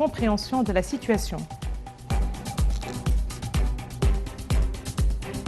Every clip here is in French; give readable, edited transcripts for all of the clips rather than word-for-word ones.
compréhension de la situation.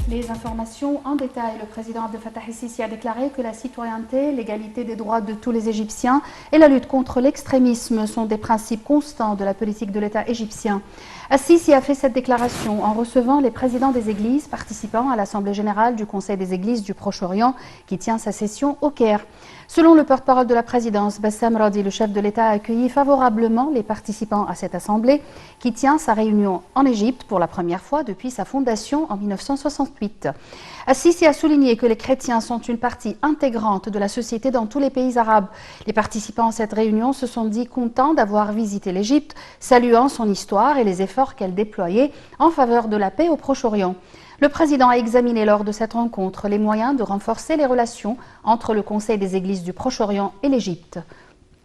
Les informations en détail. Le président Abdel Fattah el-Sisi a déclaré que la citoyenneté, l'égalité des droits de tous les Égyptiens et la lutte contre l'extrémisme sont des principes constants de la politique de l'État égyptien. El-Sisi a fait cette déclaration en recevant les présidents des églises participant à l'Assemblée générale du Conseil des églises du Proche-Orient qui tient sa session au Caire. Selon le porte-parole de la présidence, Bassam Radi, le chef de l'État, a accueilli favorablement les participants à cette assemblée qui tient sa réunion en Égypte pour la première fois depuis sa fondation en 1968. El-Sisi a souligné que les chrétiens sont une partie intégrante de la société dans tous les pays arabes. Les participants à cette réunion se sont dit contents d'avoir visité l'Égypte, saluant son histoire et les efforts qu'elle déployait en faveur de la paix au Proche-Orient. Le président a examiné lors de cette rencontre les moyens de renforcer les relations entre le Conseil des églises du Proche-Orient et l'Égypte.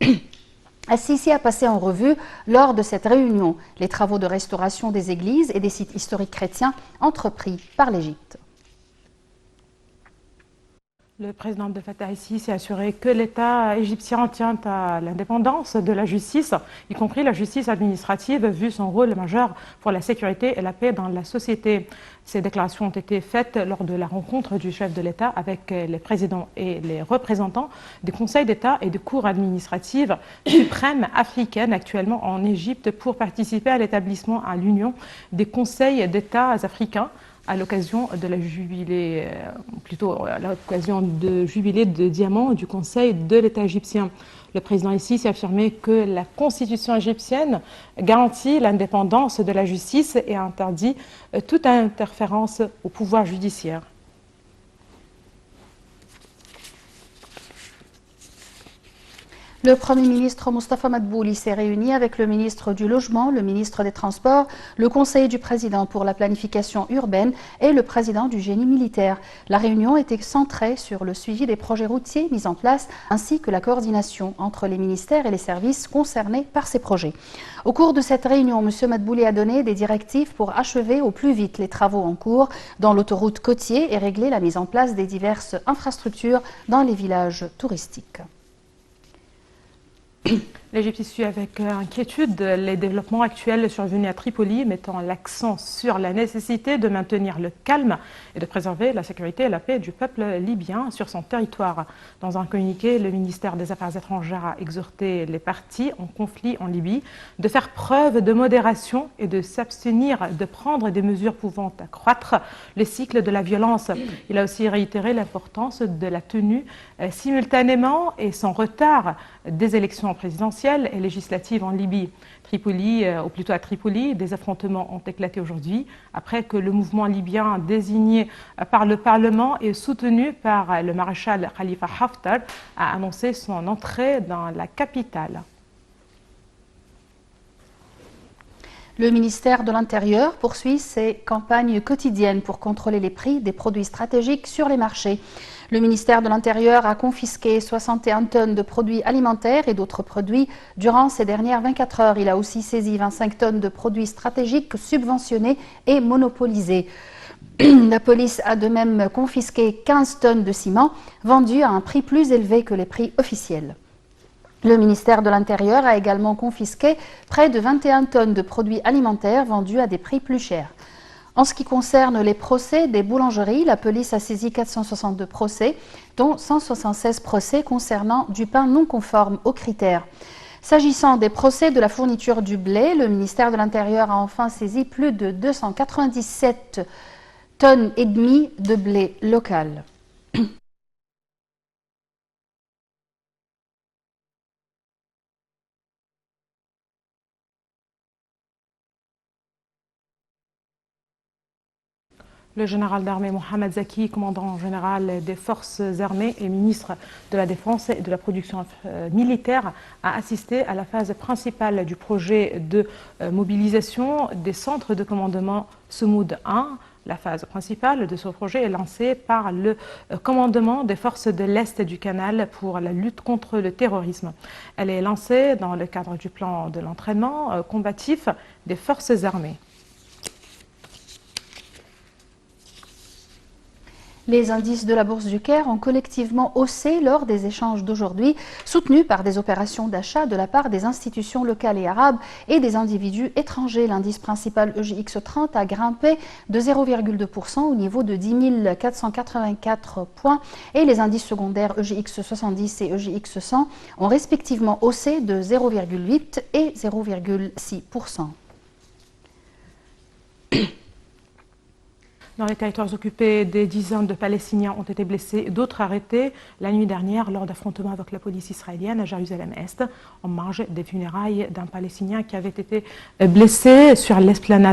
El-Sisi a passé en revue, lors de cette réunion, les travaux de restauration des églises et des sites historiques chrétiens entrepris par l'Égypte. Le président Abdel Fattah el-Sisi s'est assuré que l'État égyptien tient à l'indépendance de la justice, y compris la justice administrative, vu son rôle majeur pour la sécurité et la paix dans la société. Ces déclarations ont été faites lors de la rencontre du chef de l'État avec les présidents et les représentants des conseils d'État et des cours administratives suprêmes africaines actuellement en Égypte pour participer à l'établissement à l'Union des conseils d'État africains à l'occasion de la jubilé, de jubilé de diamant du Conseil de l'État égyptien. Le président ici s'est affirmé que la constitution égyptienne garantit l'indépendance de la justice et interdit toute interférence au pouvoir judiciaire. Le Premier ministre Mostafa Madbouli s'est réuni avec le ministre du Logement, le ministre des Transports, le conseiller du président pour la planification urbaine et le président du génie militaire. La réunion était centrée sur le suivi des projets routiers mis en place ainsi que la coordination entre les ministères et les services concernés par ces projets. Au cours de cette réunion, M. Madbouli a donné des directives pour achever au plus vite les travaux en cours dans l'autoroute côtier et régler la mise en place des diverses infrastructures dans les villages touristiques. L'Égypte suit avec inquiétude les développements actuels survenus à Tripoli, mettant l'accent sur la nécessité de maintenir le calme et de préserver la sécurité et la paix du peuple libyen sur son territoire. Dans un communiqué, le ministère des Affaires étrangères a exhorté les parties en conflit en Libye de faire preuve de modération et de s'abstenir de prendre des mesures pouvant accroître le cycle de la violence. Il a aussi réitéré l'importance de la tenue simultanément et sans retard des élections présidentielles et législatives en Libye. Ou plutôt à Tripoli, des affrontements ont éclaté aujourd'hui après que le mouvement libyen désigné par le Parlement et soutenu par le maréchal Khalifa Haftar a annoncé son entrée dans la capitale. Le ministère de l'Intérieur poursuit ses campagnes quotidiennes pour contrôler les prix des produits stratégiques sur les marchés. Le ministère de l'Intérieur a confisqué 61 tonnes de produits alimentaires et d'autres produits durant ces dernières 24 heures. Il a aussi saisi 25 tonnes de produits stratégiques subventionnés et monopolisés. La police a de même confisqué 15 tonnes de ciment vendus à un prix plus élevé que les prix officiels. Le ministère de l'Intérieur a également confisqué près de 21 tonnes de produits alimentaires vendus à des prix plus chers. En ce qui concerne les procès des boulangeries, la police a saisi 462 procès, dont 176 procès concernant du pain non conforme aux critères. S'agissant des procès de la fourniture du blé, le ministère de l'Intérieur a enfin saisi plus de 297 tonnes et demie de blé local. Le général d'armée Mohamed Zaki, commandant général des forces armées et ministre de la Défense et de la production militaire, a assisté à la phase principale du projet de mobilisation des centres de commandement Semoud 1. La phase principale de ce projet est lancée par le commandement des forces de l'Est du Canal pour la lutte contre le terrorisme. Elle est lancée dans le cadre du plan de l'entraînement combatif des forces armées. Les indices de la Bourse du Caire ont collectivement haussé lors des échanges d'aujourd'hui, soutenus par des opérations d'achat de la part des institutions locales et arabes et des individus étrangers. L'indice principal EGX 30 a grimpé de 0,2% au niveau de 10 484 points et les indices secondaires EGX 70 et EGX 100 ont respectivement haussé de 0,8 et 0,6%. Dans les territoires occupés, des dizaines de Palestiniens ont été blessés, d'autres arrêtés la nuit dernière lors d'affrontements avec la police israélienne à Jérusalem-Est, en marge des funérailles d'un Palestinien qui avait été blessé sur l'esplanade